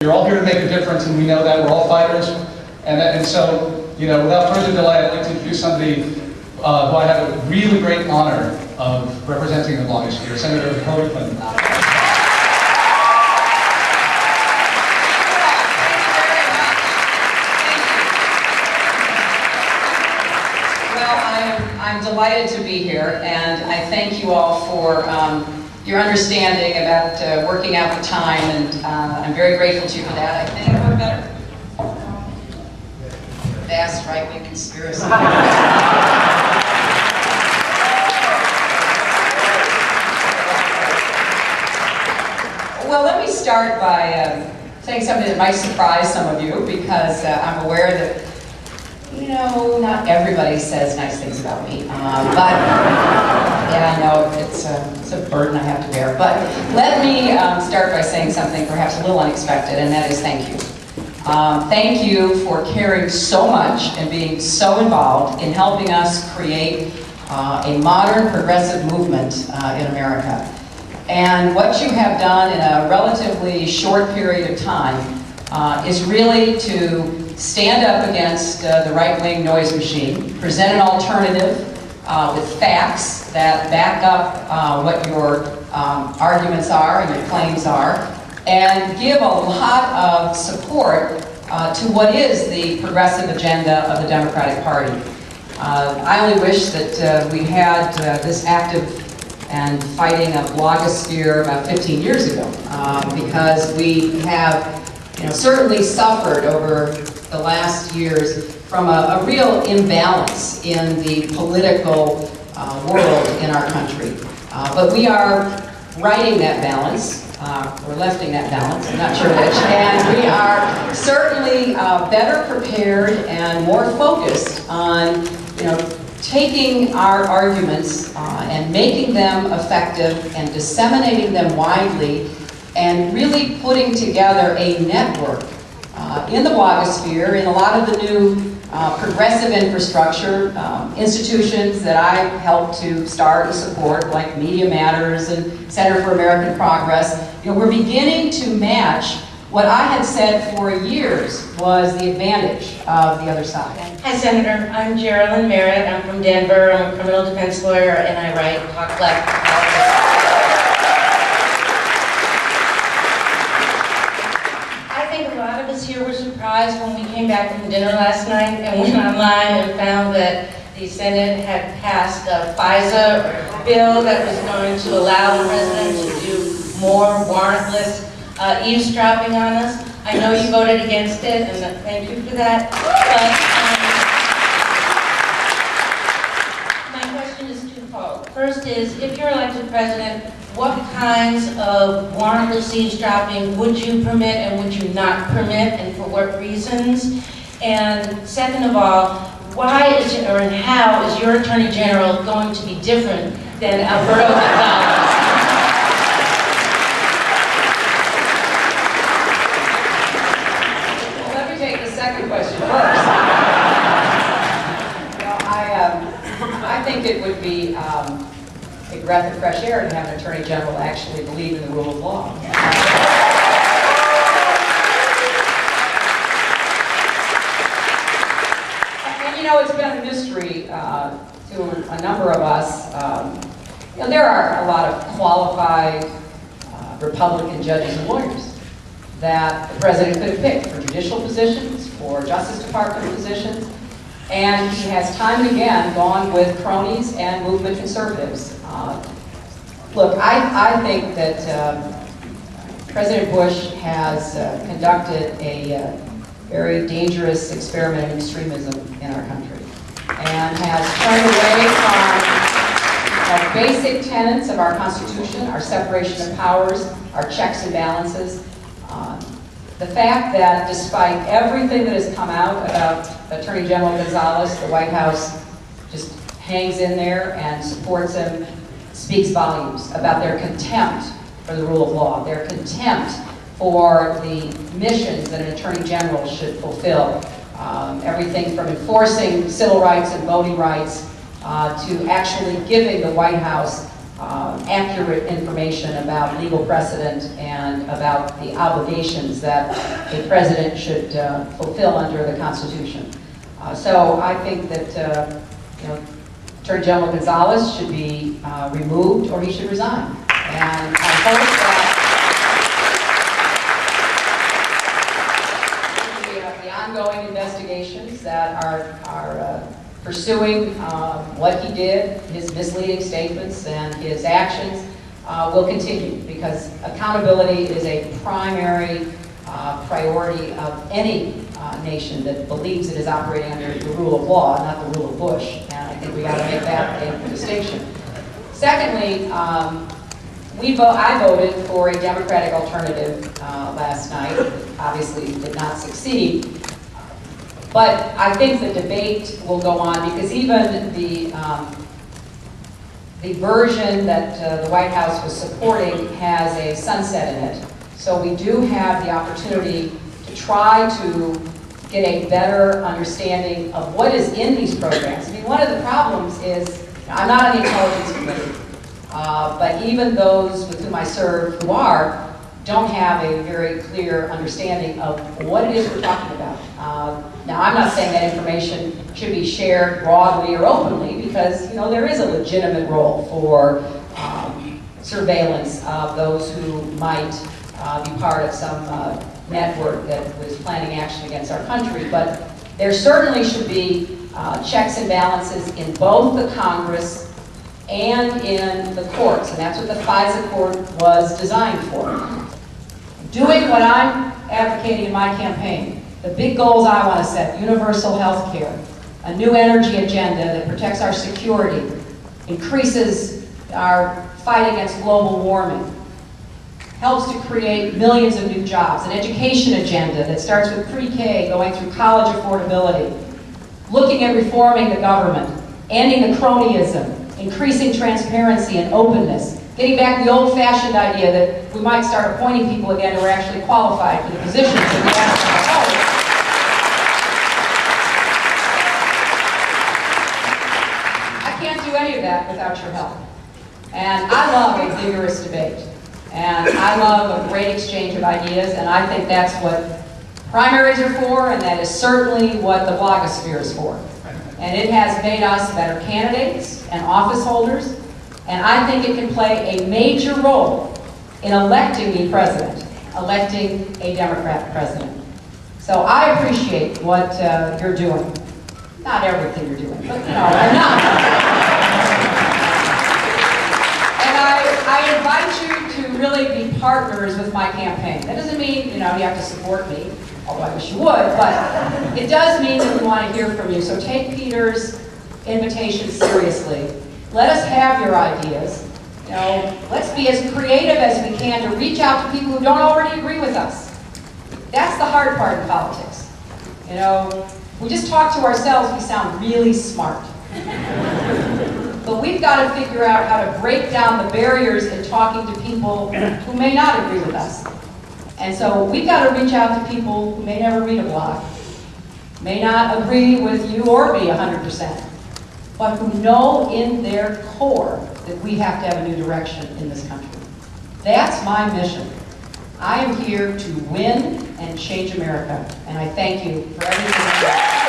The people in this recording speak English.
You're all here to make a difference, and we know that. We're all fighters. And so, without further delay, I'd like to introduce somebody who I have a really great honor of representing in the blogosphere, Senator Hillary Clinton. I'm delighted to be here, and I thank you all for your understanding about working out the time, and I'm very grateful to you for that. I think I heard better. Vast right-wing conspiracy. Well, let me start by saying something that might surprise some of you, because I'm aware that not everybody says nice things about me, but yeah, I know it's a burden I have to bear. But let me start by saying something perhaps a little unexpected, and that is thank you. Thank you for caring so much and being so involved in helping us create a modern progressive movement in America. And what you have done in a relatively short period of time is really to stand up against the right-wing noise machine, present an alternative with facts that back up what your arguments are and your claims are, and give a lot of support to what is the progressive agenda of the Democratic Party. I only wish that we had this active and fighting a blogosphere about 15 years ago, because we have certainly suffered over the last years from a real imbalance in the political world in our country. But we are righting that balance, or lefting that balance, I'm not sure which, and we are certainly better prepared and more focused on taking our arguments and making them effective and disseminating them widely, and really putting together a network in the blogosphere, in a lot of the new progressive infrastructure institutions that I helped to start and support, like Media Matters and Center for American Progress. We're beginning to match what I had said for years was the advantage of the other side. Hi, Senator. I'm Geraldine Merritt. I'm from Denver. I'm a criminal defense lawyer, and I write Talk Left. Here were surprised when we came back from dinner last night and went online and found that the Senate had passed a FISA bill that was going to allow the president to do more warrantless eavesdropping on us. I know you voted against it, and thank you for that. But my question is twofold. First is, if you're elected president, what kinds of warrantless eavesdropping would you permit and would you not permit, and for what reasons? And second of all, why is it, and how is your Attorney General going to be different than Alberto Gonzalez? Well, let me take the second question first. I think it would be a breath of fresh air to have an Attorney General actually believe in the rule of law. And it's been a mystery to a number of us. There are a lot of qualified Republican judges and lawyers that the president could have picked for judicial positions, for Justice Department positions, and he has time and again gone with cronies and movement conservatives. Look, I think that President Bush has conducted a very dangerous experiment in extremism in our country, and has turned away from basic tenets of our Constitution, our separation of powers, our checks and balances. The fact that despite everything that has come out about Attorney General Gonzalez, the White House just hangs in there and supports him, speaks volumes about their contempt for the rule of law, their contempt for the missions that an Attorney General should fulfill. Everything from enforcing civil rights and voting rights to actually giving the White House accurate information about legal precedent and about the obligations that a president should fulfill under the Constitution. So I think that Attorney General Gonzalez should be removed or he should resign. And I hope that the ongoing investigations that are pursuing what he did, his misleading statements and his actions will continue, because accountability is a primary priority of any nation that believes it is operating under the rule of law, not the rule of Bush. And I think we got to make that a distinction. Secondly, I voted for a Democratic alternative last night. Obviously did not succeed. But I think the debate will go on, because even the version that the White House was supporting has a sunset in it. So we do have the opportunity to try to get a better understanding of what is in these programs. I mean, one of the problems is, I'm not on the Intelligence Committee, but even those with whom I serve who are, don't have a very clear understanding of what it is we're talking about. Now, I'm not saying that information should be shared broadly or openly, because there is a legitimate role for surveillance of those who might be part of some network that was planning action against our country. But there certainly should be checks and balances in both the Congress and in the courts, and that's what the FISA court was designed for. Doing what I'm advocating in my campaign, the big goals I want to set: universal health care, a new energy agenda that protects our security, increases our fight against global warming, helps to create millions of new jobs, an education agenda that starts with pre-K going through college affordability, looking at reforming the government, ending the cronyism, increasing transparency and openness, getting back the old-fashioned idea that we might start appointing people again who are actually qualified for the positions that we ask them to hold. I can't do any of that without your help. And I love a vigorous debate. And I love a great exchange of ideas, and I think that's what primaries are for, and that is certainly what the blogosphere is for. And it has made us better candidates and office holders, and I think it can play a major role in electing me president, electing a Democrat president. So I appreciate what you're doing. Not everything you're doing, but enough. I invite you to really be partners with my campaign. That doesn't mean, you have to support me, although I wish you would, but it does mean that we want to hear from you. So take Peter's invitation seriously. Let us have your ideas. Let's be as creative as we can to reach out to people who don't already agree with us. That's the hard part in politics. We just talk to ourselves, we sound really smart. But we've got to figure out how to break down the barriers in talking to people who may not agree with us. And so we've got to reach out to people who may never read a blog, may not agree with you or me 100%, but who know in their core that we have to have a new direction in this country. That's my mission. I am here to win and change America, and I thank you for everything.